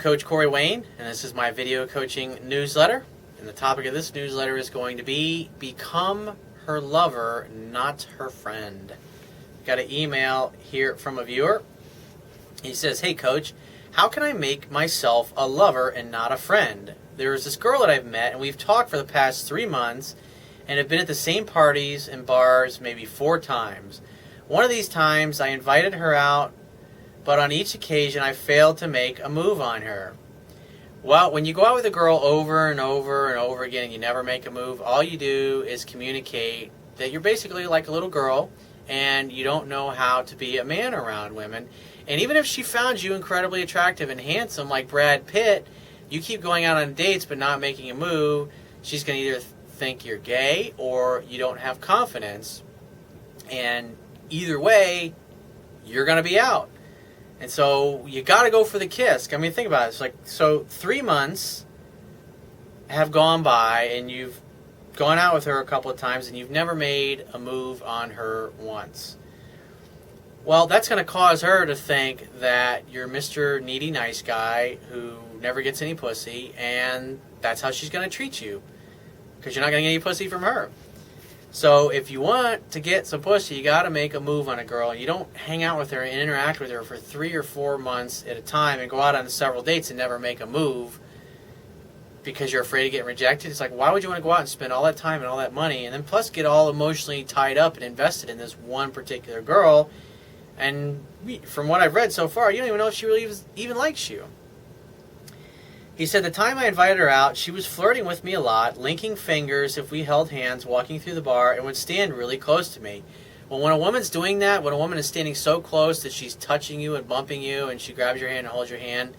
Coach Corey Wayne, and this is my video coaching newsletter. And the topic of this newsletter is going to be Become Her Lover, Not Her Friend. Got an email here from a viewer. He says, "Hey Coach, how can I make myself a lover and not a friend? There is this girl that I've met, and we've talked for the past 3 months, and have been at the same parties and bars maybe 4 times. One of these times I invited her out, but on each occasion I failed to make a move on her." Well, when you go out with a girl over and over and over again and you never make a move, all you do is communicate that you're basically like a little girl and you don't know how to be a man around women. And even if she found you incredibly attractive and handsome like Brad Pitt, you keep going out on dates but not making a move, she's going to either think you're gay or you don't have confidence. And either way, you're going to be out. And so you got to go for the kiss. I mean, think about it. It's like, so 3 months have gone by and you've gone out with her a couple of times and you've never made a move on her once. Well, that's going to cause her to think that you're Mr. Needy Nice Guy who never gets any pussy, and that's how she's going to treat you, because you're not going to get any pussy from her. So if you want to get some pussy, you got to make a move on a girl. You don't hang out with her and interact with her for 3 or 4 months at a time and go out on several dates and never make a move because you're afraid of getting rejected. It's like, why would you want to go out and spend all that time and all that money and then plus get all emotionally tied up and invested in this one particular girl? And from what I've read so far, you don't even know if she really even likes you. He said, "The time I invited her out, she was flirting with me a lot, linking fingers if we held hands, walking through the bar, and would stand really close to me. Well, when a woman's doing that, when a woman is standing so close that she's touching you and bumping you, and she grabs your hand and holds your hand,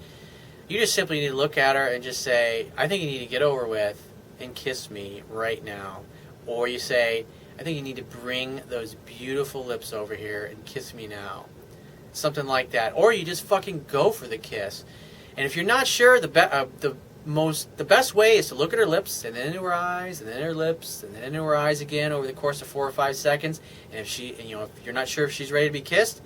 you just simply need to look at her and just say, 'I think you need to get over with and kiss me right now.' Or you say, 'I think you need to bring those beautiful lips over here and kiss me now.' Something like that. Or you just fucking go for the kiss. And if you're not sure, the best way is to look at her lips and then into her eyes and then her lips and then into her eyes again over the course of 4 or 5 seconds. And if you're not sure if she's ready to be kissed,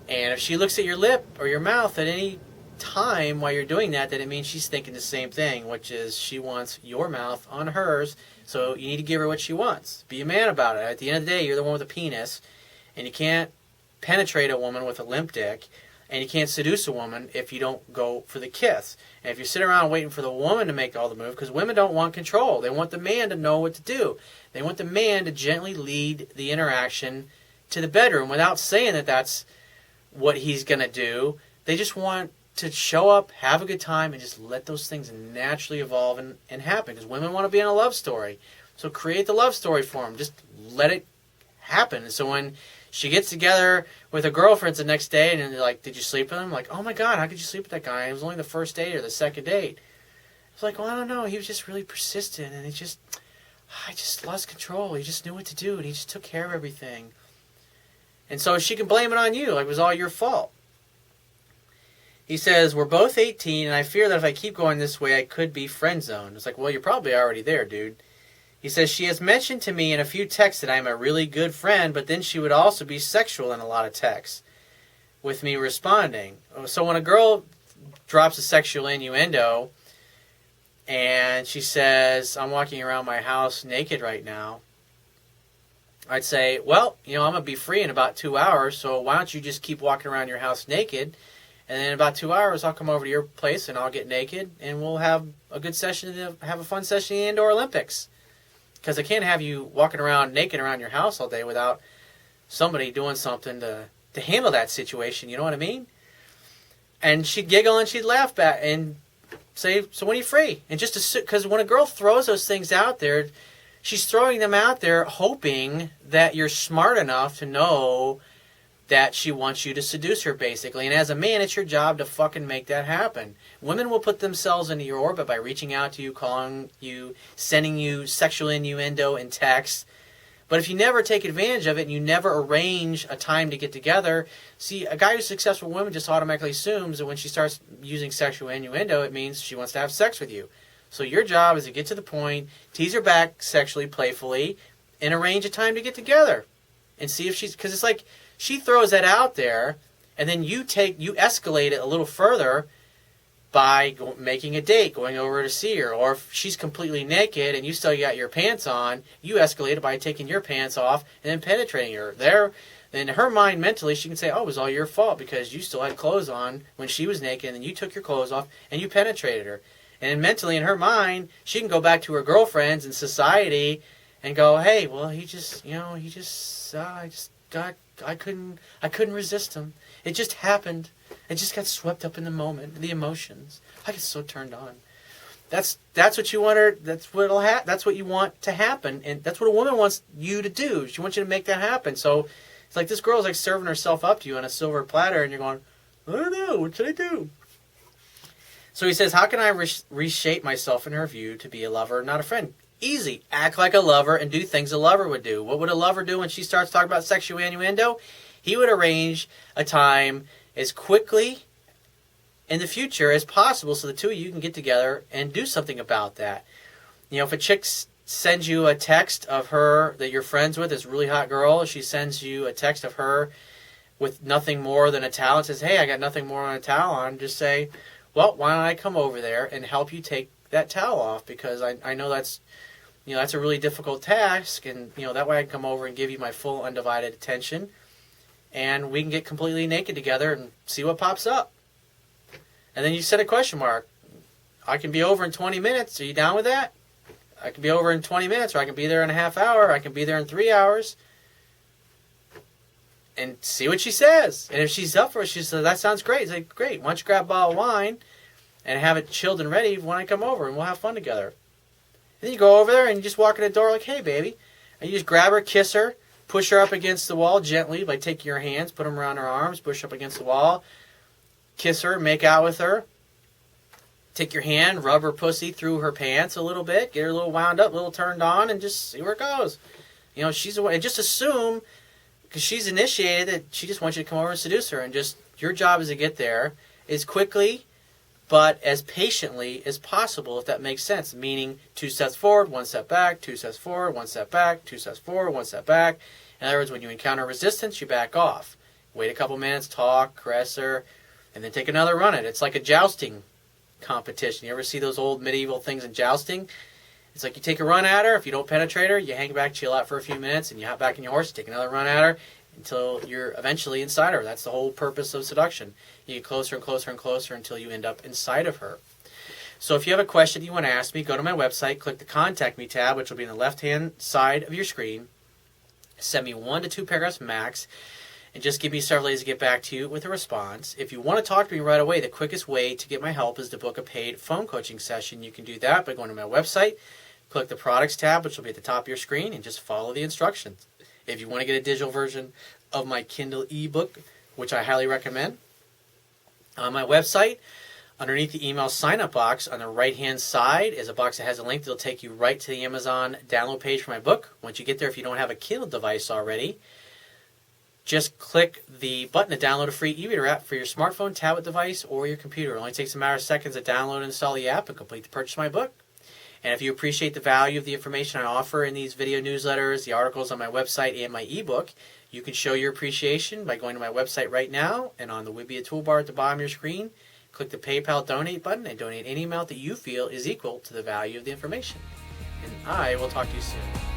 and if she looks at your lip or your mouth at any time while you're doing that, then it means she's thinking the same thing, which is she wants your mouth on hers. So you need to give her what she wants. Be a man about it. At the end of the day, you're the one with a penis, and you can't penetrate a woman with a limp dick. And you can't seduce a woman if you don't go for the kiss. And if you sit around waiting for the woman to make all the move, because women don't want control. They want the man to know what to do. They want the man to gently lead the interaction to the bedroom without saying that that's what he's going to do. They just want to show up, have a good time, and just let those things naturally evolve and happen. Because women want to be in a love story. So create the love story for them. Just let it happen. So when she gets together with her girlfriends the next day, and they're like, "Did you sleep with him?" Like, "Oh my God, how could you sleep with that guy? It was only the first date or the second date." It's like, "Well, I don't know. He was just really persistent, and I just lost control. He just knew what to do, and he just took care of everything." And so she can blame it on you, like it was all your fault. He says, "We're both 18, and I fear that if I keep going this way, I could be friend zoned." It's like, well, you're probably already there, dude. He says, "She has mentioned to me in a few texts that I'm a really good friend, but then she would also be sexual in a lot of texts, with me responding." So when a girl drops a sexual innuendo, and she says, "I'm walking around my house naked right now," I'd say, "Well, I'm going to be free in about 2 hours, so why don't you just keep walking around your house naked, and then in about 2 hours, I'll come over to your place, and I'll get naked, and we'll have a good session, have a fun session in the Indoor Olympics. Because I can't have you walking around naked around your house all day without somebody doing something to handle that situation, you know what I mean?" And she'd giggle and she'd laugh back and say, "So when are you free?" And just because when a girl throws those things out there, she's throwing them out there hoping that you're smart enough to know that she wants you to seduce her, basically. And as a man, it's your job to fucking make that happen. Women will put themselves into your orbit by reaching out to you, calling you, sending you sexual innuendo in text. But if you never take advantage of it and you never arrange a time to get together, see, a guy who's successful with women just automatically assumes that when she starts using sexual innuendo, it means she wants to have sex with you. So your job is to get to the point, tease her back sexually, playfully, and arrange a time to get together. And see if she's... Because it's like, she throws that out there, and then you escalate it a little further, by making a date, going over to see her. Or if she's completely naked and you still got your pants on, you escalate it by taking your pants off and then penetrating her. In her mind, mentally, she can say, oh, it was all your fault because you still had clothes on when she was naked, and then you took your clothes off and you penetrated her. And mentally, in her mind, she can go back to her girlfriends in society and go, hey, well, I couldn't resist him. It just happened. It just got swept up in the moment, the emotions. I get so turned on. That's what you want her. That's what you want to happen, and that's what a woman wants you to do. She wants you to make that happen. So it's like this girl's like serving herself up to you on a silver platter, and you're going, I don't know, what should I do? So he says, how can I reshape myself in her view to be a lover, not a friend? Easy. Act like a lover and do things a lover would do. What would a lover do when she starts talking about sexual innuendo? He would arrange a time as quickly in the future as possible so the two of you can get together and do something about that. You know, if a chick sends you a text of her that you're friends with, this really hot girl, she sends you a text of her with nothing more than a towel and says, hey, I got nothing more than a towel on, just say, well, why don't I come over there and help you take that towel off, because I know that's a really difficult task, and that way I can come over and give you my full undivided attention, and we can get completely naked together and see what pops up. And then you set a question mark. I can be over in 20 minutes. Are you down with that? I can be over in 20 minutes, or I can be there in a half hour. I can be there in 3 hours. And see what she says. And if she's up for it, she says, that sounds great. It's like, great. Why don't you grab a bottle of wine and have it chilled and ready when I come over, and we'll have fun together. And then you go over there and you just walk in the door like, hey, baby. And you just grab her, kiss her, push her up against the wall gently by taking your hands, put them around her arms, push up against the wall, kiss her, make out with her. Take your hand, rub her pussy through her pants a little bit, get her a little wound up, a little turned on, and just see where it goes. She's away. And just assume, because she's initiated, that she just wants you to come over and seduce her. And just your job is to get there as quickly but as patiently as possible, if that makes sense. Meaning 2 steps forward, 1 step back, 2 steps forward, 1 step back, 2 steps forward, 1 step back. In other words, when you encounter resistance, you back off. Wait a couple minutes, talk, caress her, and then take another run at it. It's like a jousting competition. You ever see those old medieval things in jousting? It's like you take a run at her. If you don't penetrate her, you hang back, chill out for a few minutes, and you hop back in your horse, take another run at her until you're eventually inside her. That's the whole purpose of seduction. You get closer and closer and closer until you end up inside of her. So if you have a question you want to ask me, go to my website, click the Contact Me tab, which will be on the left-hand side of your screen. Send me 1 to 2 paragraphs max, and just give me several days to get back to you with a response. If you want to talk to me right away, the quickest way to get my help is to book a paid phone coaching session. You can do that by going to my website, click the Products tab, which will be at the top of your screen, and just follow the instructions. If you want to get a digital version of my Kindle Ebook, which I highly recommend, on my website, underneath the email sign-up box on the right-hand side is a box that has a link that will take you right to the Amazon download page for my book. Once you get there, if you don't have a Kindle device already, just click the button to download a free e-reader app for your smartphone, tablet device, or your computer. It only takes a matter of seconds to download and install the app and complete the purchase of my book. And if you appreciate the value of the information I offer in these video newsletters, the articles on my website, and my ebook, you can show your appreciation by going to my website right now, and on the Wibbia toolbar at the bottom of your screen, click the PayPal donate button and donate any amount that you feel is equal to the value of the information. And I will talk to you soon.